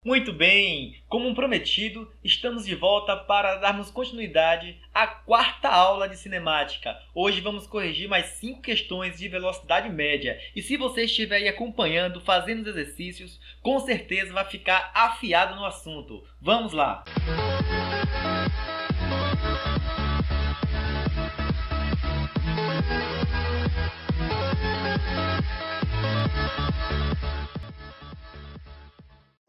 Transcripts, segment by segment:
Muito bem, como prometido, estamos de volta para darmos continuidade à quarta aula de cinemática. Hoje vamos corrigir mais 5 questões de velocidade média. E se você estiver aí acompanhando, fazendo os exercícios, com certeza vai ficar afiado no assunto. Vamos lá!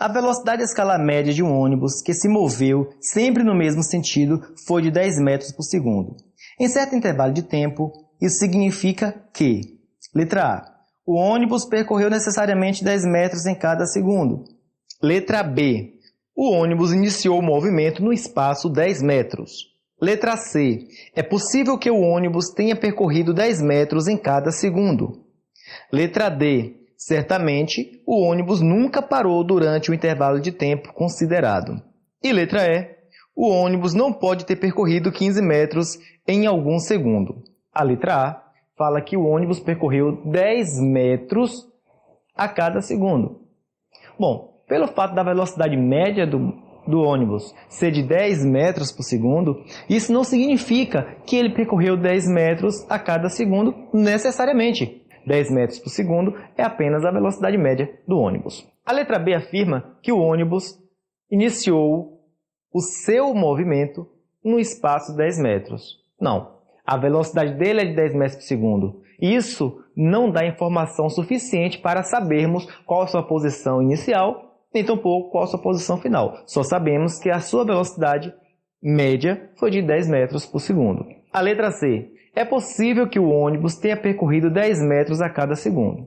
A velocidade à escala média de um ônibus que se moveu sempre no mesmo sentido foi de 10 metros por segundo. Em certo intervalo de tempo, isso significa que: letra A, o ônibus percorreu necessariamente 10 metros em cada segundo. Letra B, o ônibus iniciou o movimento no espaço 10 metros. Letra C, é possível que o ônibus tenha percorrido 10 metros em cada segundo. Letra D, certamente, o ônibus nunca parou durante o intervalo de tempo considerado. E letra E, o ônibus não pode ter percorrido 15 metros em algum segundo. A letra A fala que o ônibus percorreu 10 metros a cada segundo. Bom, pelo fato da velocidade média do ônibus ser de 10 metros por segundo, isso não significa que ele percorreu 10 metros a cada segundo necessariamente. 10 metros por segundo é apenas a velocidade média do ônibus. A letra B afirma que o ônibus iniciou o seu movimento no espaço 10 metros. Não, a velocidade dele é de 10 metros por segundo. Isso não dá informação suficiente para sabermos qual a sua posição inicial, nem tampouco qual a sua posição final. Só sabemos que a sua velocidade média foi de 10 metros por segundo. A letra C. É possível que o ônibus tenha percorrido 10 metros a cada segundo.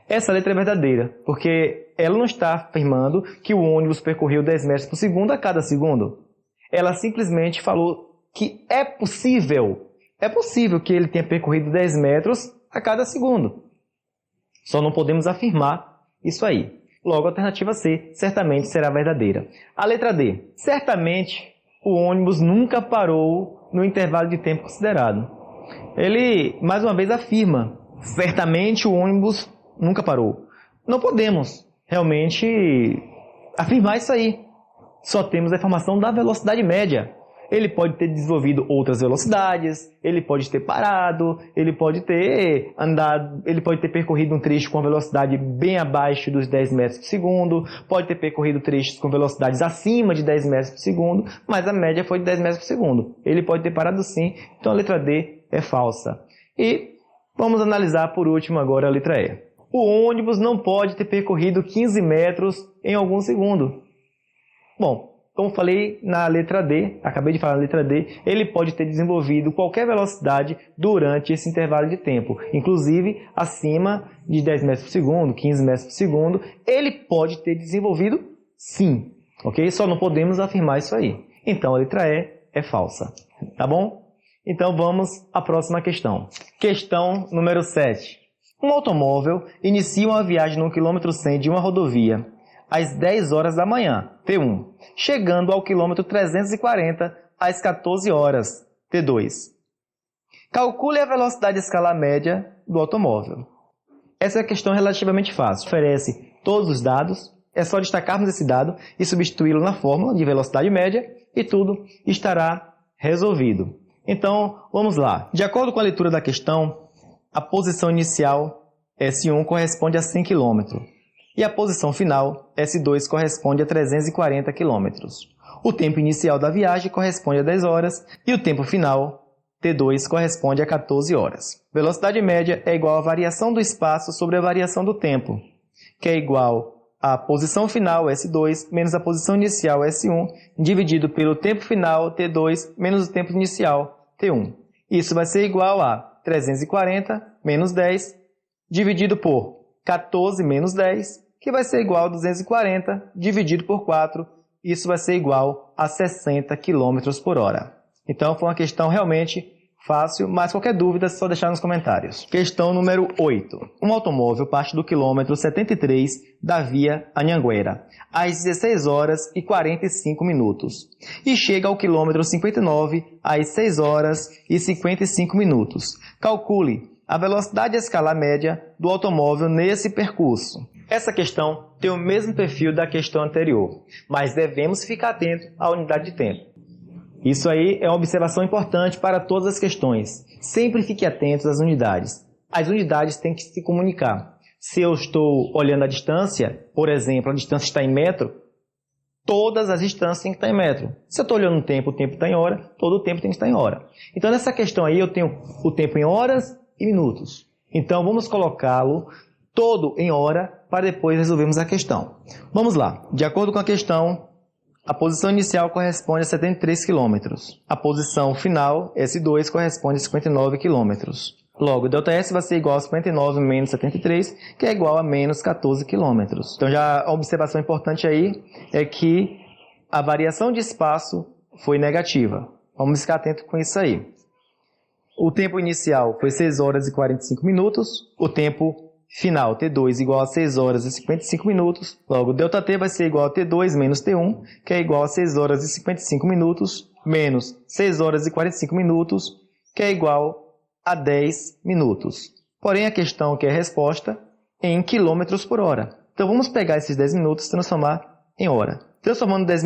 Essa letra é verdadeira, porque ela não está afirmando que o ônibus percorreu 10 metros por segundo a cada segundo. Ela simplesmente falou que é possível que ele tenha percorrido 10 metros a cada segundo. Só não podemos afirmar isso aí. Logo, a alternativa C certamente será verdadeira. A letra D. Certamente, o ônibus nunca parou no intervalo de tempo considerado. Ele, mais uma vez, afirma: certamente o ônibus nunca parou. Não podemos realmente afirmar isso aí. Só temos a informação da velocidade média. Ele pode ter desenvolvido outras velocidades, ele pode ter parado, ele pode ter andado, ele pode ter percorrido um trecho com velocidade bem abaixo dos 10 metros por segundo, pode ter percorrido trechos com velocidades acima de 10 metros por segundo, mas a média foi de 10 metros por segundo. Ele pode ter parado sim, então a letra D é falsa. E vamos analisar por último agora a letra E. O ônibus não pode ter percorrido 15 metros em algum segundo. Bom, como falei na letra D, acabei de falar na letra D, ele pode ter desenvolvido qualquer velocidade durante esse intervalo de tempo, inclusive acima de 10 metros por segundo, 15 metros por segundo, ele pode ter desenvolvido sim, ok? Só não podemos afirmar isso aí. Então a letra E é falsa, tá bom? Então vamos à próxima questão. Questão número 7. Um automóvel inicia uma viagem no quilômetro 100 de uma rodovia às 10 horas da manhã, T1, chegando ao quilômetro 340 às 14 horas, T2. Calcule a velocidade à escala média do automóvel. Essa é a questão relativamente fácil. Oferece todos os dados, é só destacarmos esse dado e substituí-lo na fórmula de velocidade média e tudo estará resolvido. Então, vamos lá. De acordo com a leitura da questão, a posição inicial, S1, corresponde a 100 km. E a posição final, S2, corresponde a 340 km. O tempo inicial da viagem corresponde a 10 horas e o tempo final, T2, corresponde a 14 horas. Velocidade média é igual à variação do espaço sobre a variação do tempo, que é igual a posição final, S2, menos a posição inicial, S1, dividido pelo tempo final, T2, menos o tempo inicial, T1. Isso vai ser igual a 340 menos 10, dividido por 14 menos 10, que vai ser igual a 240, dividido por 4, isso vai ser igual a 60 km por hora. Então, foi uma questão realmente fácil, mas qualquer dúvida é só deixar nos comentários. Questão número 8. Um automóvel parte do quilômetro 73 da via Anhanguera, às 16 horas e 45 minutos, e chega ao quilômetro 59 às 6 horas e 55 minutos. Calcule a velocidade à escala média do automóvel nesse percurso. Essa questão tem o mesmo perfil da questão anterior, mas devemos ficar atento à unidade de tempo. Isso aí é uma observação importante para todas as questões. Sempre fique atento às unidades. As unidades têm que se comunicar. Se eu estou olhando a distância, por exemplo, a distância está em metro, todas as distâncias têm que estar em metro. Se eu estou olhando o tempo está em hora, todo o tempo tem que estar em hora. Então, nessa questão aí, eu tenho o tempo em horas e minutos. Então, vamos colocá-lo todo em hora para depois resolvermos a questão. Vamos lá. De acordo com a questão, a posição inicial corresponde a 73 km. A posição final, S2, corresponde a 59 km. Logo, ΔS vai ser igual a 59 menos 73, que é igual a menos 14 km. Então, já a observação importante aí é que a variação de espaço foi negativa. Vamos ficar atento com isso aí. O tempo inicial foi 6 horas e 45 minutos. O tempo final, T2, igual a 6 horas e 55 minutos. Logo, ΔT vai ser igual a T2 menos T1, que é igual a 6 horas e 55 minutos, menos 6 horas e 45 minutos, que é igual a 10 minutos. Porém, a questão quer resposta em quilômetros por hora. Então, vamos pegar esses 10 minutos e transformar em hora. Transformando 10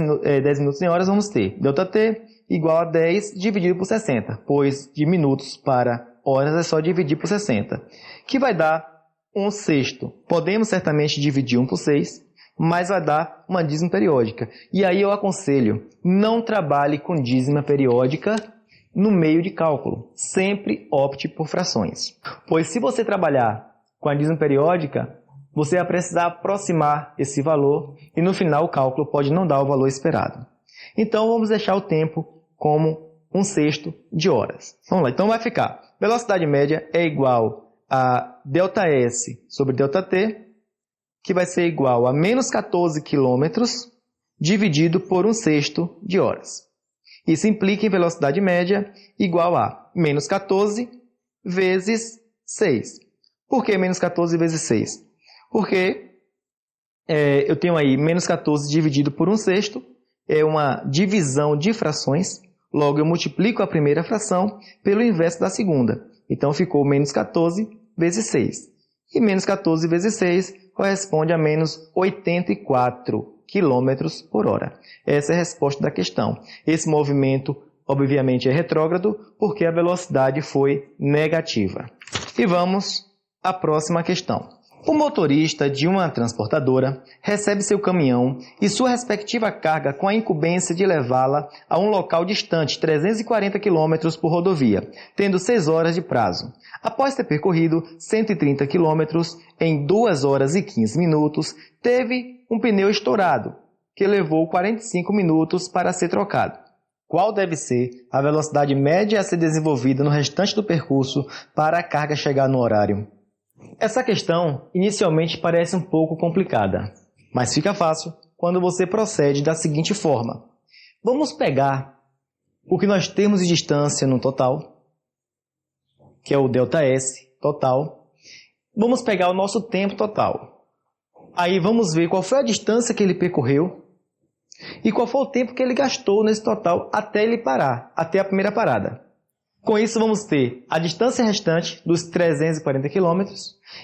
minutos em horas, vamos ter ΔT igual a 10 dividido por 60, pois de minutos para horas é só dividir por 60, que vai dar 1/6. Podemos certamente dividir 1 por 6, mas vai dar uma dízima periódica. E aí eu aconselho, não trabalhe com dízima periódica no meio de cálculo. Sempre opte por frações. Pois se você trabalhar com a dízima periódica, você vai precisar aproximar esse valor e no final o cálculo pode não dar o valor esperado. Então vamos deixar o tempo como 1/6 de horas. Vamos lá, então vai ficar. Velocidade média é igual a ΔS sobre ΔT, que vai ser igual a menos 14 km dividido por 1/6 de horas. Isso implica em velocidade média igual a menos 14 vezes 6. Por que menos 14 vezes 6? Porque eu tenho aí menos 14 dividido por 1/6, é uma divisão de frações, logo eu multiplico a primeira fração pelo inverso da segunda. Então ficou menos 14 vezes 6. E menos 14 vezes 6 corresponde a menos 84 km por hora. Essa é a resposta da questão. Esse movimento, obviamente, é retrógrado porque a velocidade foi negativa. E vamos à próxima questão. O motorista de uma transportadora recebe seu caminhão e sua respectiva carga com a incumbência de levá-la a um local distante 340 km por rodovia, tendo 6 horas de prazo. Após ter percorrido 130 km em 2 horas e 15 minutos, teve um pneu estourado, que levou 45 minutos para ser trocado. Qual deve ser a velocidade média a ser desenvolvida no restante do percurso para a carga chegar no horário? Essa questão inicialmente parece um pouco complicada, mas fica fácil quando você procede da seguinte forma. Vamos pegar o que nós temos de distância no total, que é o ΔS total. Vamos pegar o nosso tempo total. Aí vamos ver qual foi a distância que ele percorreu e qual foi o tempo que ele gastou nesse total até ele parar, até a primeira parada. Com isso, vamos ter a distância restante dos 340 km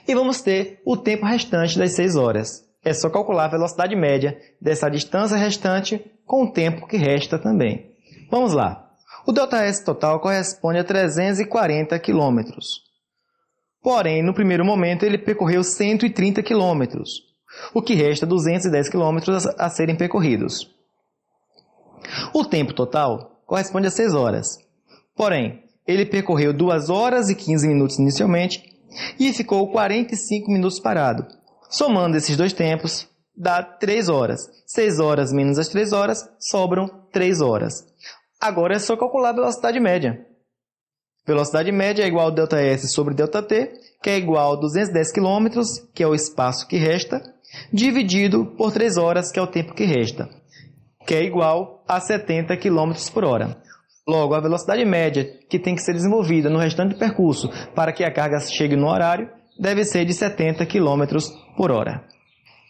e vamos ter o tempo restante das 6 horas. É só calcular a velocidade média dessa distância restante com o tempo que resta também. Vamos lá. O ΔS total corresponde a 340 km. Porém, no primeiro momento, ele percorreu 130 km, o que resta 210 km a serem percorridos. O tempo total corresponde a 6 horas. Porém, ele percorreu 2 horas e 15 minutos inicialmente e ficou 45 minutos parado. Somando esses dois tempos, dá 3 horas. 6 horas menos as 3 horas, sobram 3 horas. Agora é só calcular a velocidade média. Velocidade média é igual a ΔS sobre ΔT, que é igual a 210 km, que é o espaço que resta, dividido por 3 horas, que é o tempo que resta, que é igual a 70 km por hora. Logo, a velocidade média que tem que ser desenvolvida no restante do percurso para que a carga chegue no horário deve ser de 70 km por hora.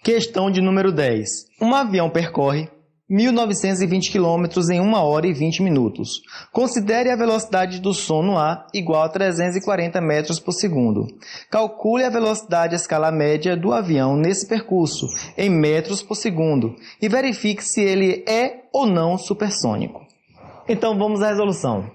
Questão de número 10. Um avião percorre 1.920 km em 1 hora e 20 minutos. Considere a velocidade do som no ar igual a 340 metros por segundo. Calcule a velocidade à escala média do avião nesse percurso, em metros por segundo, e verifique se ele é ou não supersônico. Então vamos à resolução.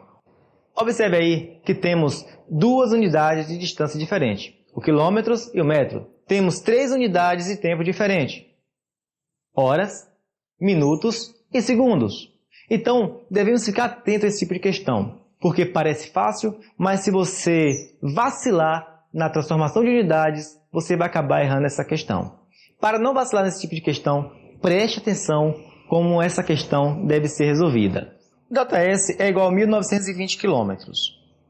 Observe aí que temos duas unidades de distância diferente, o quilômetros e o metro. Temos 3 unidades de tempo diferente, horas, minutos e segundos. Então, devemos ficar atentos a esse tipo de questão, porque parece fácil, mas se você vacilar na transformação de unidades, você vai acabar errando essa questão. Para não vacilar nesse tipo de questão, preste atenção como essa questão deve ser resolvida. O ΔS é igual a 1.920 km.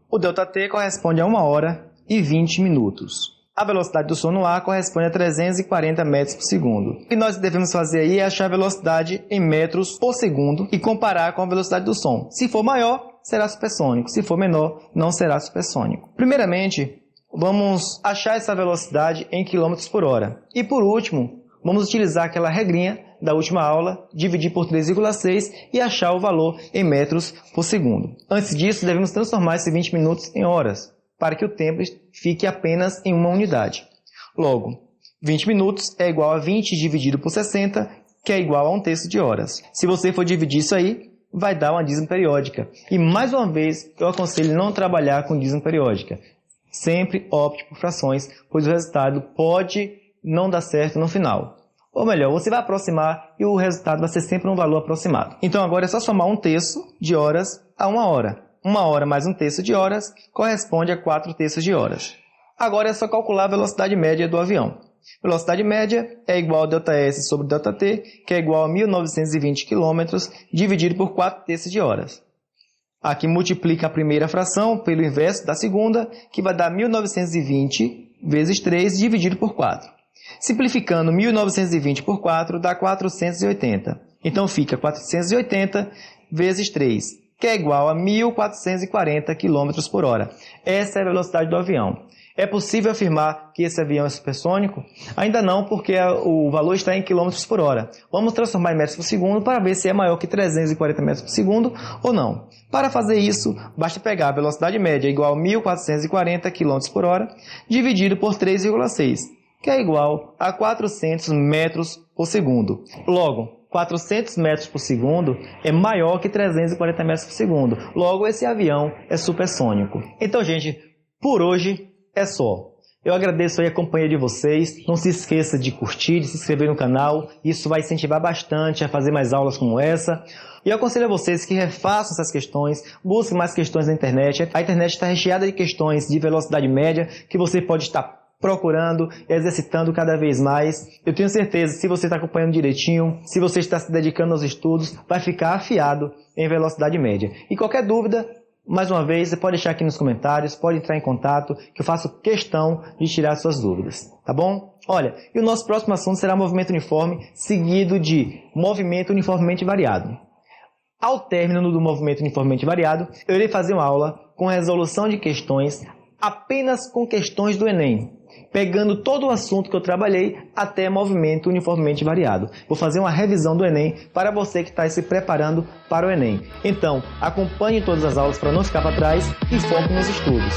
O ΔT corresponde a 1 hora e 20 minutos. A velocidade do som no ar corresponde a 340 metros por segundo. O que nós devemos fazer aí é achar a velocidade em metros por segundo e comparar com a velocidade do som. Se for maior, será supersônico. Se for menor, não será supersônico. Primeiramente, vamos achar essa velocidade em quilômetros por hora. E por último, vamos utilizar aquela regrinha da última aula, dividir por 3,6 e achar o valor em metros por segundo. Antes disso, devemos transformar esses 20 minutos em horas, para que o tempo fique apenas em uma unidade. Logo, 20 minutos é igual a 20 dividido por 60, que é igual a 1/3 de horas. Se você for dividir isso aí, vai dar uma dízima periódica. E mais uma vez, eu aconselho não trabalhar com dízima periódica. Sempre opte por frações, pois o resultado pode não dar certo no final. Ou melhor, você vai aproximar e o resultado vai ser sempre um valor aproximado. Então agora é só somar 1/3 de horas a 1 hora. 1 hora mais 1/3 de horas corresponde a 4/3 de horas. Agora é só calcular a velocidade média do avião. Velocidade média é igual a ΔS sobre ΔT, que é igual a 1.920 km dividido por 4/3 de horas. Aqui multiplica a primeira fração pelo inverso da segunda, que vai dar 1.920 vezes 3 dividido por 4. Simplificando 1.920 por 4 dá 480. Então fica 480 vezes 3. Que é igual a 1.440 km por hora. Essa é a velocidade do avião. É possível afirmar que esse avião é supersônico? Ainda não, porque o valor está em km por hora. Vamos transformar em metros por segundo para ver se é maior que 340 metros por segundo ou não. Para fazer isso, basta pegar a velocidade média igual a 1.440 km por hora, dividido por 3,6, que é igual a 400 metros por segundo. Logo, 400 metros por segundo é maior que 340 metros por segundo. Logo, esse avião é supersônico. Então, gente, por hoje é só. Eu agradeço aí a companhia de vocês. Não se esqueça de curtir, de se inscrever no canal. Isso vai incentivar bastante a fazer mais aulas como essa. E eu aconselho a vocês que refaçam essas questões, busquem mais questões na internet. A internet está recheada de questões de velocidade média que você pode estar procurando, exercitando cada vez mais. Eu tenho certeza, se você está acompanhando direitinho, se você está se dedicando aos estudos, vai ficar afiado em velocidade média. E qualquer dúvida, mais uma vez, você pode deixar aqui nos comentários, pode entrar em contato, que eu faço questão de tirar suas dúvidas, tá bom? Olha, e o nosso próximo assunto será movimento uniforme, seguido de movimento uniformemente variado. Ao término do movimento uniformemente variado, eu irei fazer uma aula com resolução de questões apenas com questões do Enem, pegando todo o assunto que eu trabalhei até movimento uniformemente variado. Vou fazer uma revisão do Enem para você que está se preparando para o Enem. Então, acompanhe todas as aulas para não ficar para trás e foque nos estudos.